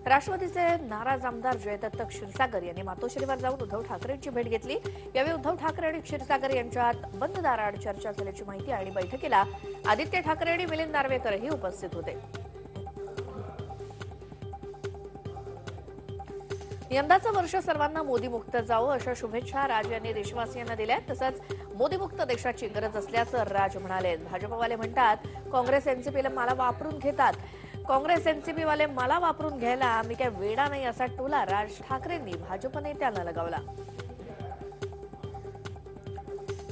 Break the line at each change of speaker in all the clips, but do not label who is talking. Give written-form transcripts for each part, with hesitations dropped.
राष्ट्रवादीचे नाराज आमदार जयदत्त क्षीरसागर यांनी मातोश्रीवर जाऊन उद्धव ठाकरेंची भेट घेतली। यावेळी उद्धव ठाकरे आणि क्षीरसागर यांच्यात बंद दाराआड चर्चा झाल्याची माहिती आणि बैठकीला आदित्य ठाकरे आणि मिलिंद नार्वेकरही उपस्थित होते। यंदाचं वर्ष सर्वांना मोदीमुक्त जावो अशा शुभेच्छा राज यांनी देशवासियांना दिल्या। तसंच मोदीमुक्त देशाची गरज असल्याचं राज म्हणाले। भाजपवाले म्हणतात काँग्रेस एनसीपीला मला वापरून घेतात, काँग्रेस एनसीपी वाले मला वापरून घ्यायला मी काय वेडा नाही असा टोला राज ठाकरेंनी भाजप नेत्यांना लगावला।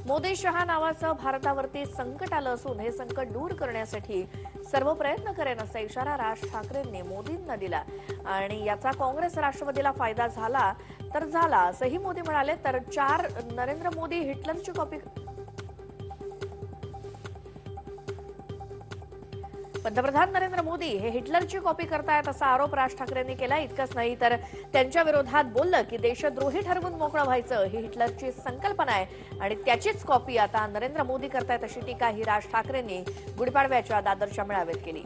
मोदी शहा नावाचं भारतावरती संकट आलं असून हे संकट दूर करण्यासाठी सर्व प्रयत्न करेन असा इशारा राज ठाकरेंनी मोदींना दिला आणि याचा काँग्रेस राष्ट्रवादीला फायदा झाला तर झाला असंही मोदी म्हणाले। तर 4 नरेंद्र मोदी हिटलरची कॉपी पंतप्रधान नरेंद्र मोदी हे हिटलरची कॉपी करतायत असा आरोप राज ठाकरेंनी केला। इतकंच नाही तर त्यांच्या विरोधात बोललं की देशद्रोही ठरवून मोकळं व्हायचं ही हिटलरची संकल्पना आहे आणि त्याचीच कॉपी आता नरेंद्र मोदी करतायत अशी टीका ही राज ठाकरेंनी गुढीपाडव्याच्या दादरच्या मेळाव्यात केली।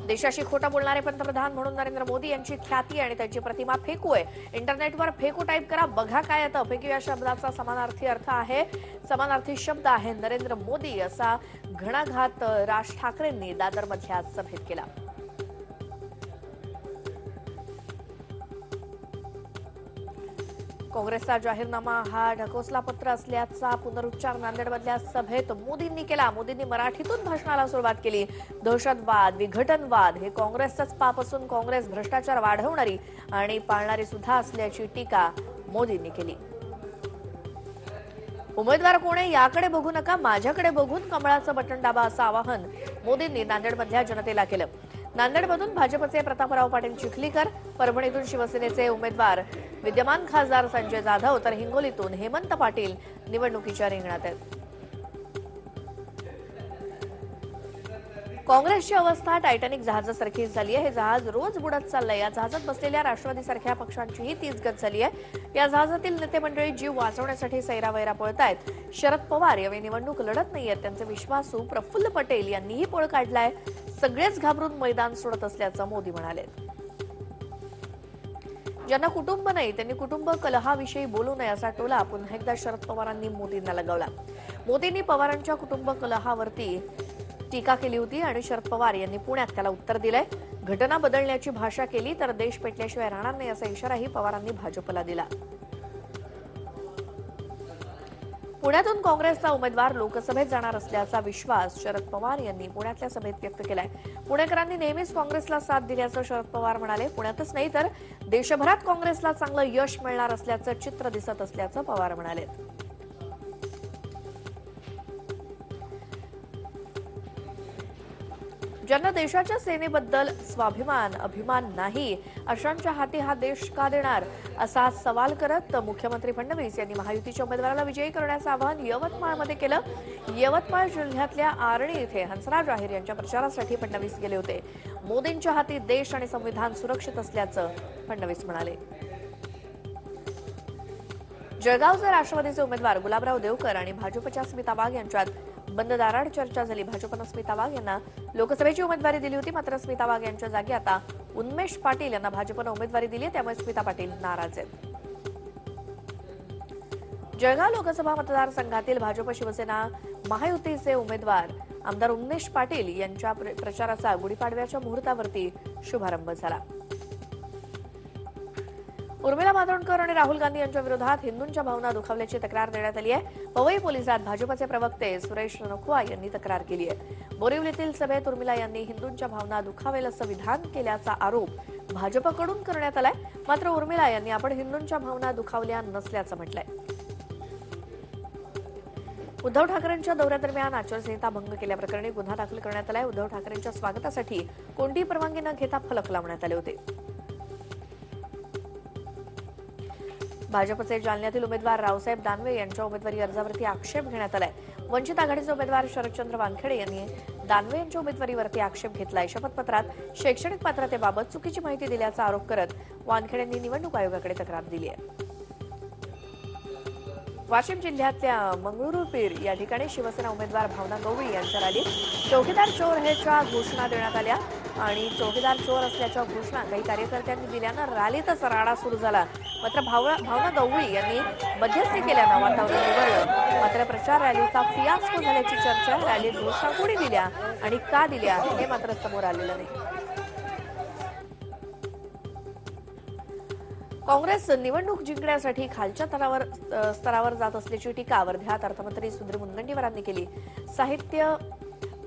देशाशी खोटं बोलणारे पंतप्रधान म्हणून नरेंद्र मोदी यांची ख्याती आणि त्यांची प्रतिमा फेकू आहे। इंटरनेटवर फेकू टाईप करा, बघा काय येतं। फेकू या शब्दाचा समानार्थी अर्थ आहे, समानार्थी शब्द आहे नरेंद्र मोदी असा घणाघात राज ठाकरेंनी दादरमधल्या सभेत केला। काँग्रेसचा जाहीरनामा हा ढकोसला पत्र असल्याचा पुनरुच्चार नांदेडमधल्या सभेत मोदींनी केला। मोदींनी मराठीतून भाषणाला सुरुवात केली। दहशतवाद, विघटनवाद हे काँग्रेसचंच पाप असून काँग्रेस भ्रष्टाचार वाढवणारी आणि पाळणारी सुद्धा असल्याची टीका मोदींनी केली। उमेदवार कोण आहे याकडे बघू नका, माझ्याकडे बघून कमळाचं बटन दाबा असं आवाहन मोदींनी नांदेडमधल्या जनतेला केलं। नांदेडमधून भाजपचे प्रतापराव पाटील चिखलीकर, परभणीतून शिवसेनेचे उमेदवार विद्यमान खासदार संजय जाधव तर हिंगोलीतून हेमंत पाटील निवडणुकीच्या रिंगणात आहेत। काँग्रेसची अवस्था टायटॅनिक जहाजासारखी झाली आहे। हे जहाज रोज बुडत चाललंय। या जहाजात बसलेल्या राष्ट्रवादीसारख्या पक्षांचीही तीच गत झाली आहे। या जहाजातील नेते मंडळी जीव वाचवण्यासाठी सैरावैरा पळतायत। शरद पवार यावेळी निवडणूक लढत नाहीयेत, त्यांचे विश्वासू प्रफुल्ल पटेल यांनीही पळ काढलाय। सगळेच घाबरून मैदान सोडत असल्याचं मोदी म्हणाले। ज्यांना कुटुंब नाही त्यांनी कुटुंब कलहाविषयी बोलू नये असा टोला पुन्हा एकदा शरद पवारांनी मोदींना लगावला। मोदींनी पवारांच्या कुटुंब कलहावरती टीका केली होती आणि शरद पवार यांनी पुण्यात त्याला उत्तर दिलंय। घटना बदलण्याची भाषा केली तर देश पेटल्याशिवाय राहणार नाही असा इशाराही पवारांनी भाजपला दिला। पुण्यातून काँग्रेसचा उमेदवार लोकसभेत जाणार असल्याचा विश्वास शरद पवार यांनी पुण्यातल्या सभेत व्यक्त केलाय। पुणेकरांनी नेहमीच काँग्रेसला साथ दिल्याचं शरद पवार म्हणाले। पुण्यातच नाही तर देशभरात काँग्रेसला चांगलं यश मिळणार असल्याचं चित्र दिसत असल्याचं पवार म्हणाले। ज्यांना देशाच्या सेनेबद्दल स्वाभिमान अभिमान नाही अशांच्या हाती हा देश का देणार असा सवाल करत मुख्यमंत्री फडणवीस यांनी महायुतीच्या उमेदवाराला विजयी करण्याचं आवाहन यवतमाळमध्ये केलं। यवतमाळ जिल्ह्यातल्या आर्णी इथे हंसराज अहिर यांच्या प्रचारासाठी फडणवीस गेले होते। मोदींच्या हाती देश आणि संविधान सुरक्षित असल्याचं फडणवीस म्हणाले। जळगावचे राष्ट्रवादीचे उमेदवार गुलाबराव देवकर आणि भाजपच्या स्मिता वाघ यांच्यात बंद दाराआड चर्चा झाली। भाजपनं स्मिता वाघ यांना लोकसभेची उमेदवारी दिली होती, मात्र स्मिता वाघ यांच्या जागी आता उन्मेष पाटील यांना भाजपनं उमेदवारी दिली आहे, त्यामुळे स्मिता पाटील नाराज आहेत। जळगाव लोकसभा मतदारसंघातील भाजप शिवसेना महायुतीचे उमेदवार आमदार उन्मेष पाटील यांच्या प्रचाराचा गुढीपाडव्याच्या मुहूर्तावरती शुभारंभ झाला। उर्मिला मातोंडकर आणि राहुल गांधी यांच्या विरोधात हिंदूंच्या भावना दुखावल्याची तक्रार देण्यात आली आहे। पवई पोलिसात भाजपचे प्रवक्ते सुरेश नखुआ यांनी तक्रार केली आहे। बोरिवलीतील सभेत उर्मिला यांनी हिंदूंच्या भावना दुखावेल असं विधान केल्याचा आरोप भाजपकडून करण्यात आलाय, मात्र उर्मिला यांनी आपण हिंदूंच्या भावना दुखावल्या नसल्याचं म्हटलंय। उद्धव ठाकरेंच्या दौऱ्यादरम्यान आचारसंहिता भंग केल्याप्रकरणी गुन्हा दाखल करण्यात आलाय। उद्धव ठाकरेंच्या स्वागतासाठी कोणतीही परवानगी न घेता फलक लावण्यात आले होते। भाजपचे जालन्यातील उमेदवार रावसाहेब दानवे यांच्या उमेदवारी अर्जावरती आक्षेप घेण्यात आलाय। वंचित आघाडीचे उमेदवार शरदचंद्र वानखेडे यांनी दानवे यांच्या उमेदवारीवरती आक्षेप घेतलाय। शपथपत्रात शैक्षणिक पात्रतेबाबत चुकीची माहिती दिल्याचा आरोप करत वानखेडेंनी निवडणूक आयोगाकडे तक्रार दिली आहे। वाशिम जिल्ह्यातल्या मंगरुळपीर या ठिकाणी शिवसेना उमेदवार भावना गवळी यांच्या रॅलीत चौकीदार चोर हेच्या घोषणा देण्यात आल्या आणि चौकीदार चोर असल्याच्या घोषणा काही कार्यकर्त्यांनी दिल्यानं रॅलीतच राडा सुरू झाला. मात्र भावना गवळी यांनी मध्यस्थी केल्यानं वातावरण निवळलं. मात्र प्रचार रॅलीचा फियास्को झाल्याची चर्चा. रॅलीत घोषणा कोणी दिल्या आणि का दिल्या हे मात्र समोर आलेलं नाही. काँग्रेस निवडणूक जिंकण्यासाठी खालच्या स्तरावर जात असल्याची टीका वर्ध्यात अर्थमंत्री सुधीर मुनगंटीवारांनी केली. साहित्य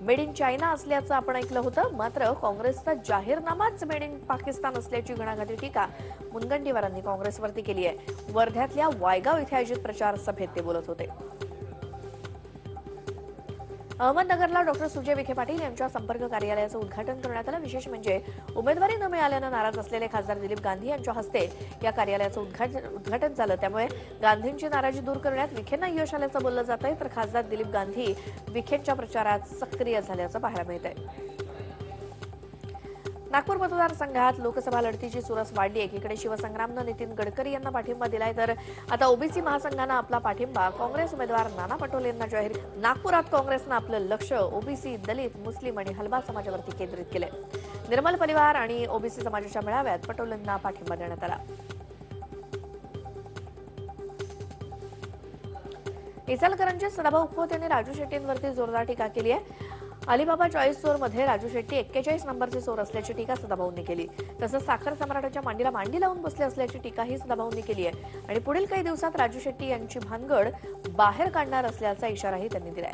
मेड इन चायना असल्याचं आपण ऐकलं होतं, मात्र काँग्रेसचा जाहीरनामाच मेड इन पाकिस्तान असल्याची घणाघाती टीका मुनगंटीवारांनी काँग्रेसवरती केली आहे. वर्ध्यातल्या वायगाव इथे आयोजित प्रचार सभेत ते बोलत होते. अहमदनगरला डॉक्टर सुजय विखे पाटील यांच्या संपर्क कार्यालयाचं उद्घाटन करण्यात आलं. विशेष म्हणजे उमेदवारी न मिळाल्यानं नाराज असलेले खासदार दिलीप गांधी यांच्या हस्ते या कार्यालयाचं उद्घाटन झालं. त्यामुळे गांधींची नाराजी दूर करण्यात विखेंना यश आल्याचं बोललं जात आहे, तर खासदार दिलीप गांधी विखेंच्या प्रचारात सक्रिय झाल्याचं पाहायला मिळत आहे. नागपूर मतदारसंघात लोकसभा लढतीची चुरस वाढली. एकीकडे शिवसंग्रामनं नितीन गडकरी यांना पाठिंबा दिलाय, तर आता ओबीसी महासंघानं आपला पाठिंबा काँग्रेस उमेदवार नाना पटोले यांना जाहीर. नागपुरात काँग्रेसनं आपलं लक्ष ओबीसी, दलित, मुस्लिम आणि हलबा समाजावरती केंद्रित केलंय. निर्मल परिवार आणि ओबीसी समाजाच्या मेळाव्यात पटोलेंना पाठिंबा देण्यात आला. इचलकरंजीत सदाभाऊ खोत यांनी राजू शेट्टींवरती जोरदार टीका केली आहे. अलिबाबा चॉईस चोरमध्ये राजू शेट्टी 41 नंबरचे चोर असल्याची टीका सदाभाऊंनी केली. तसंच साखर सम्राटाच्या मांडीला मांडी लावून बसले असल्याची टीकाही सदाभाऊंनी केली आहे. आणि पुढील काही दिवसात राजू शेट्टी यांची भानगड बाहेर काढणार असल्याचा इशाराही त्यांनी दिलाय.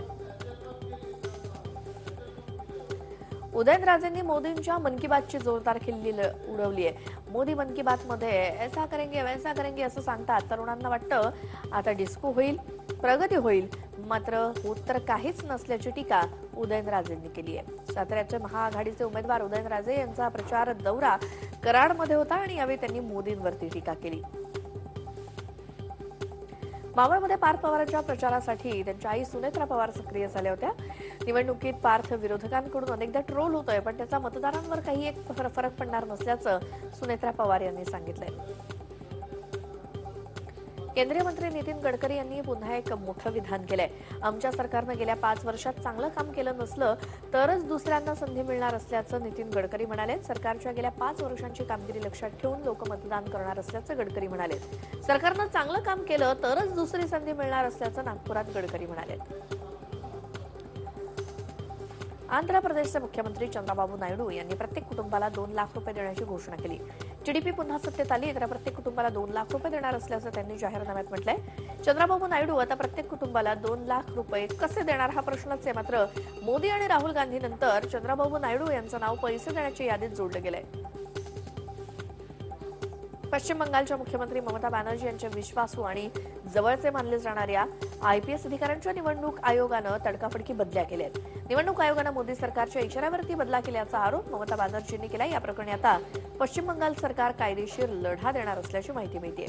उदयनराजेंनी मोदींच्या मन की बातची जोरदार खिल्ली उडवली आहे. मोदी मन की बात मध्ये ऐसा करेंगे वैसा करेंगे असं सांगतात. तरुणांना वाटतं आता डिस्को होईल, प्रगती होईल, मात्र होत तर काहीच नसल्याची टीका उदयनराजेंनी केली आहे. साताऱ्याचे महाआघाडीचे उमेदवार उदयनराजे यांचा प्रचार दौरा कराडमध्ये होता आणि यावेळी त्यांनी मोदींवरती टीका केली. मावळमध्ये पार्थ पवारांच्या प्रचारासाठी त्यांच्या आई सुनेत्रा पवार सक्रिय झाल्या होत्या. निवडणुकीत पार्थ विरोधकांकडून अनेकदा ट्रोल होतोय, पण त्याचा मतदारांवर काही एक फरक पडणार नसल्याचं सुनेत्रा पवार यांनी सांगितलंय. केंद्रीय मंत्री नितीन गडकरी यांनी पुन्हा एक मोठं विधान केलंय. आमच्या सरकारनं गेल्या 5 वर्षात चांगलं काम केलं नसलं तरच दुसऱ्यांना संधी मिळणार असल्याचं नितीन गडकरी म्हणाले. सरकारच्या गेल्या 5 वर्षांची कामगिरी लक्षात ठेवून लोक मतदान करणार असल्याचं गडकरी म्हणाले. सरकारनं चांगलं काम केलं तरच दुसरी संधी मिळणार असल्याचं नागपुरात गडकरी म्हणाले. आंध्र प्रदेशचे मुख्यमंत्री चंद्राबाबू नायडू यांनी प्रत्येक कुटुंबाला 2 लाख रुपये देण्याची घोषणा केली. टीडीपी पुन्हा सत्तेत आली तर प्रत्येक कुटुंबाला 2 लाख रुपये देणार असल्याचं त्यांनी जाहीरनाम्यात म्हटलंय. चंद्राबाबू नायडू आता प्रत्येक कुटुंबाला 2 लाख रुपये कसे देणार हा प्रश्नच आहे. मात्र मोदी आणि राहुल गांधी नंतर चंद्राबाबू नायडू यांचं नाव पैसे देण्याच्या यादीत जोडलं गेलंय. पश्चिम बंगालच्या मुख्यमंत्री ममता बॅनर्जी यांच्या विश्वासू आणि जवळचे मानले जाणाऱ्या आयपीएस अधिकाऱ्यांच्या निवडणूक आयोगानं तडकाफडकी बदल्या केल्या आहेत. निवडणूक आयोगानं मोदी सरकारच्या इशाऱ्यावरती बदला केल्याचा आरोप ममता बॅनर्जींनी केला. या प्रकरणी आता पश्चिम बंगाल सरकार कायदेशीर लढा देणार असल्याची माहिती मिळते.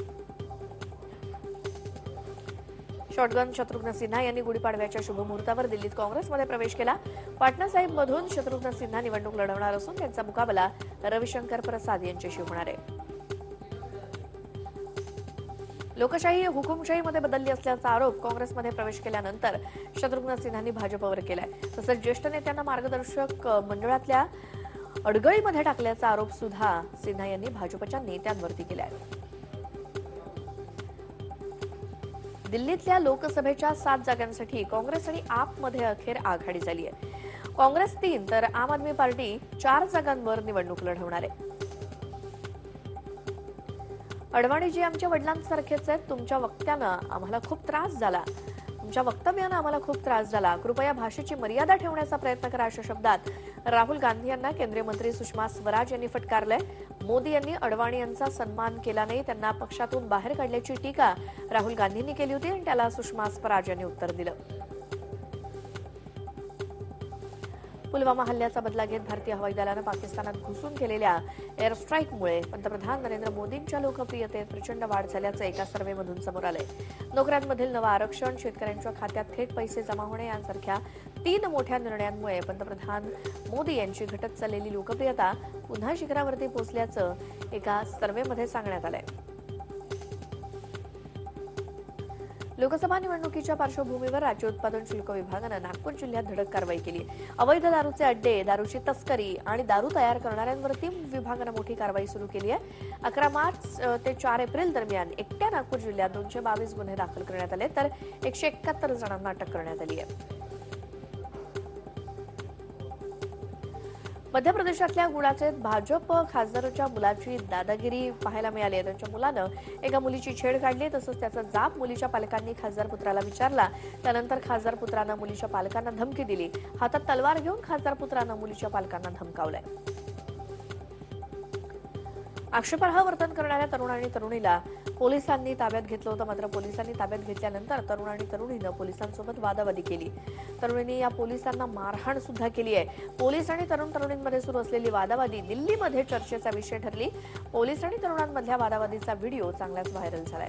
शॉटगन शत्रुघ्न सिन्हा यांनी गुढीपाडव्याच्या शुभमुहूर्तावर दिल्लीत काँग्रेसमध्ये प्रवेश केला. पाटणा साहिबमधून शत्रुघ्न सिन्हा निवडणूक लढवणार असून त्यांचा मुकाबला रविशंकर प्रसाद यांच्याशी होणार आहे. लोकशाही हुकुमशाहीमध्ये बदलली असल्याचा आरोप काँग्रेसमध्ये प्रवेश केल्यानंतर शत्रुघ्न सिन्हांनी भाजपवर केलाय. तसंच ज्येष्ठ नेत्यांना मार्गदर्शक मंडळातल्या अडगळीमध्ये टाकल्याचा आरोप सुद्धा सिन्हा यांनी भाजपच्या नेत्यांवरती केलाय. दिल्लीतल्या लोकसभेच्या 7 जागांसाठी काँग्रेस आणि आपमध्ये अखेर आघाडी झाली आहे. काँग्रेस 3 तर आम आदमी पार्टी 4 जागांवर निवडणूक लढवणार आहे. अडवाणीजी आमच्या वडिलांसारखेच आहेत. तुमच्या वक्त्यानं आम्हाला खूप त्रास झाला, तुमच्या वक्तव्यानं आम्हाला खूप त्रास झाला. कृपया भाषेची मर्यादा ठेवण्याचा प्रयत्न करा अशा शब्दात राहुल गांधी यांना केंद्रीय मंत्री सुषमा स्वराज यांनी फटकारलंय. मोदी यांनी अडवाणी यांचा सन्मान केला नाही, त्यांना पक्षातून बाहेर काढल्याची टीका राहुल गांधींनी केली होती आणि त्याला सुषमा स्वराज यांनी उत्तर दिलं. पुलवामा हल्ल्याचा बदला घेत भारतीय हवाई दलानं पाकिस्तानात घुसून केलेल्या एअर स्ट्राईकमुळे पंतप्रधान नरेंद्र मोदींच्या लोकप्रियतेत प्रचंड वाढ झाल्याचं एका सर्व्हेमधून समोर आलंय. नोकऱ्यांमधील नवं आरक्षण, शेतकऱ्यांच्या खात्यात थेट पैसे जमा होणे यांसारख्या 3 मोठ्या निर्णयांमुळे पंतप्रधान मोदी यांची घटत चाललेली लोकप्रियता पुन्हा शिखरावरती पोहोचल्याचं एका सर्व्हेमध्ये सांगण्यात आलंय. लोकसभा निवडणुकीच्या पार्श्वभूमीवर राज्य उत्पादन शुल्क विभागानं नागपूर जिल्ह्यात धडक कारवाई केली। अवैध दारूचे अड्डे, दारूची तस्करी आणि दारू तयार करणाऱ्यांवरती विभागानं मोठी कारवाई सुरू केली आहे। 11 मार्च ते 4 एप्रिल दरम्यान एकट्या नागपूर जिल्ह्यात 222 गुन्हे दाखल करण्यात आले तर 171 जणांना अटक करण्यात आली आहे। मध्य प्रदेशातल्या गुळाचे भाजप खासदाराच्या मुलाची दादागिरी पाहायला मिळाली आहे। त्यांच्या मुलानं एका मुलीची छेड काढली, तसंच त्याचा जाब मुलीच्या पालकांनी खासदार पुत्राला विचारला। त्यानंतर खासदार पुत्रानं मुलीच्या पालकांना धमकी दिली। हातात तलवार घेऊन खासदार पुत्रानं मुलीच्या पालकांना धमकावलंय। आक्षेपार्ह वर्तन करणाऱ्या तरुण आणि तरुणीला पोलिसांनी ताब्यात घेतलं होतं। मात्र पोलिसांनी ताब्यात घेतल्यानंतर तरुण आणि तरुणीनं पोलिसांसोबत वादावादी केली। तरुणीने या पोलिसांना मारहाण सुद्धा केली आहे। पोलीस आणि तरुणींमध्ये सुरू असलेली वादावादी दिल्लीमध्ये चर्चेचा विषय ठरली। पोलीस आणि तरुणांमधल्या वादावादीचा व्हिडिओ चांगलाच व्हायरल झालाय।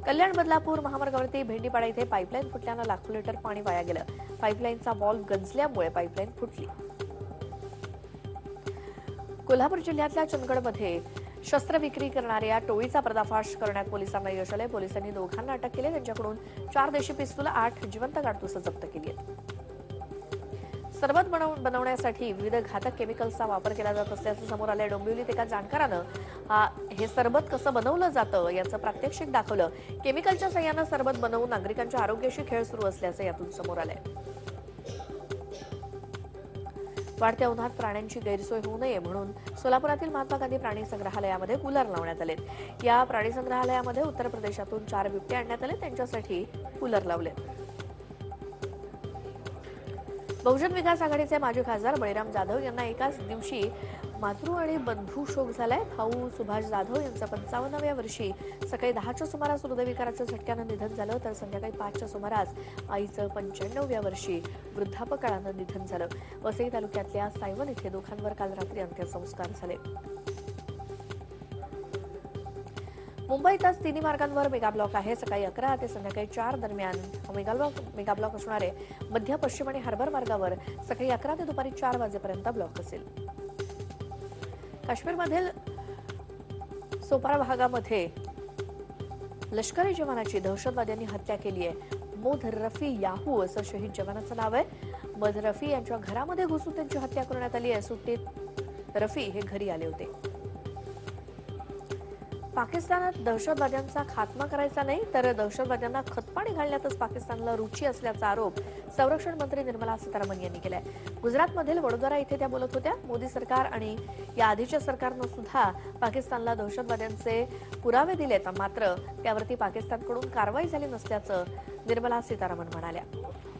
कल्याण बदलापूर महामार्गावरती भेंडीपाडा इथे पाईपलाईन फुटल्यानं लाखो लिटर पाणी वाया गेलं। पाईपलाईनचा व्हॉल्व गंजल्यामुळे पाईपलाईन फुटली। कोल्हापूर जिल्ह्यातल्या चंदगडमध्ये शस्त्र विक्री करणाऱ्या टोळीचा पर्दाफाश करण्यात पोलिसांना यश आले। पोलिसांनी दोघांना अटक केली। त्यांच्याकडून 4 देशी पिस्तूल, 8 जिवंत काडतुसं जप्त केली आहेत। सरबत बनवण्यासाठी विविध घातक केमिकल्सचा वापर केला जात असल्याचं समोर आलंय। डोंबिवलीत एका जाणकारानं हे सरबत कसं बनवलं जातं याचं प्रात्यक्षिक दाखवलं। केमिकलच्या सहाय्यानं सरबत बनवून नागरिकांच्या आरोग्याशी खेळ सुरू असल्याचं यातून समोर आलंय। वाढत्या उन्हात प्राण्यांची गैरसोय होऊ नये म्हणून सोलापुरातील महात्मा गांधी प्राणी संग्रहालयामध्ये कूलर लावण्यात आले। या प्राणी संग्रहालयामध्ये उत्तर प्रदेशातून 4 बिबटे आणण्यात आले, त्यांच्यासाठी कूलर लावले। बहुजन विकास आघाडीचे माजी खासदार बळीराम जाधव यांना एकाच दिवशी मातृ आणि बंधू शोक झालाय। भाऊ सुभाष जाधव यांचं 55व्या वर्षी सकाळी 10च्या सुमारास हृदयविकाराच्या झटक्यानं निधन झालं, तर संध्याकाळी 5च्या सुमारास आईचं 95व्या वर्षी वृद्धापकाळानं निधन झालं। वसई तालुक्यातल्या सायवन इथे दोघांवर काल रात्री अंत्यसंस्कार झाले। मुंबईतच तिन्ही मार्गांवर मेगाब्लॉक आहे। सकाळी 11 ते संध्याकाळी 4 दरम्यान मेगाब्लॉक असणार आहे। मध्य, पश्चिम आणि हार्बर मार्गावर सकाळी 11 ते दुपारी 4 वाजेपर्यंत ब्लॉक असेल। काश्मीरमधील सोपारा भागामध्ये लष्करी जवानाची दहशतवाद्यांनी हत्या केली आहे। मोद रफी याहू असं शहीद जवानाचं नाव आहे। मोद रफी यांच्या घरामध्ये घुसून त्यांची हत्या करण्यात आली आहे। सुट्टीत रफी हे घरी आले होते। पाकिस्तानात दहशतवाद्यांचा खात्मा करायचा नाही तर दहशतवाद्यांना खतपाणी घालण्यातच पाकिस्तानला रुची असल्याचा आरोप संरक्षण मंत्री निर्मला सीतारामन यांनी केलाय। गुजरातमधील वडोदरा इथे त्या बोलत होत्या। मोदी सरकार आणि या आधीच्या सरकारनं सुद्धा पाकिस्तानला दहशतवाद्यांचे पुरावे दिलेत, मात्र त्यावरती पाकिस्तानकडून कारवाई झाली नसल्याचं निर्मला सीतारामन म्हणाल्या।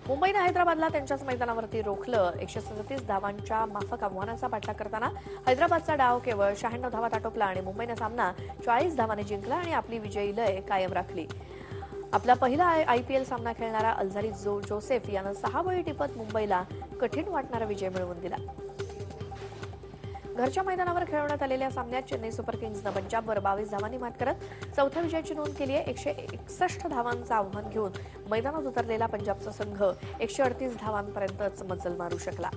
मुंबईनं हैदराबादला त्यांच्याच मैदानावरती रोखलं। 137 धावांच्या माफक आव्हानाचा पाठलाग करताना हैदराबादचा डाव केवळ 96 धावात आटोपला आणि मुंबईनं सामना 40 धावांनी जिंकला आणि आपली विजयी लय कायम राखली। आपला पहिला IPL सामना खेळणारा अल्झारी जोसेफ यानं 6 बळी टिपत मुंबईला कठीण वाटणारा विजय मिळवून दिला। घरच्या मैदानावर खेळवण्यात आलेल्या सामन्यात चेन्नई सुपर किंग्सनं पंजाबवर 22 धावांनी मात करत चौथ्या विजयाची नोंद केली आहे। 161 धावांचं आव्हान घेऊन मैदानात उतरलेला पंजाबचा संघ 138 धावांपर्यंतच मजल मारू शकला।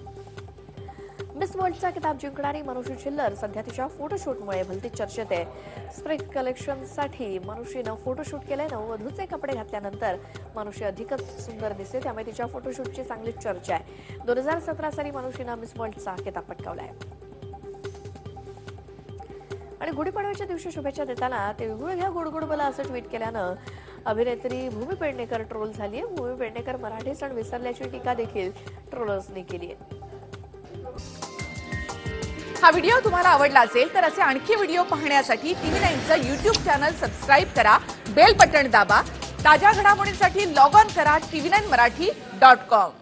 मिस वर्ल्डचा किताब जिंकणारी मनुषी छिल्लर सध्या तिच्या फोटोशूटमुळे भलतीच चर्चेत आहे। स्प्रिंग कलेक्शनसाठी मनुषीनं फोटोशूट केलंय। नववधूचे कपडे घातल्यानंतर मनुषी अधिकच सुंदर दिसते, त्यामुळे तिच्या फोटोशूटची चांगलीच चर्चा आहे। 2017 साली मनुषीनं मिस वर्ल्डचा किताब पटकावलाय। आणि गुढीपाडव्याच्या दिवशी शुभेच्छा देताना तिळगुळ घ्या गोडगोड बोला असं ट्विट केल्यानं अभिनेत्री भूमी पेडणेकर ट्रोल झाली आहे। भूमी पेडणेकर मराठी सण विसरल्याची टीका देखील ट्रोलर्सनी केली आहे।
हा व्हिडिओ तुम्हाला आवडला असेल तर असे आणखी व्हिडिओ पाहण्यासाठी TV9चं YouTube चॅनल सबस्क्राइब करा, बेल बटन दाबा। ताज्या घडामोडींसाठी लॉग ऑन करा tv9marathi.com।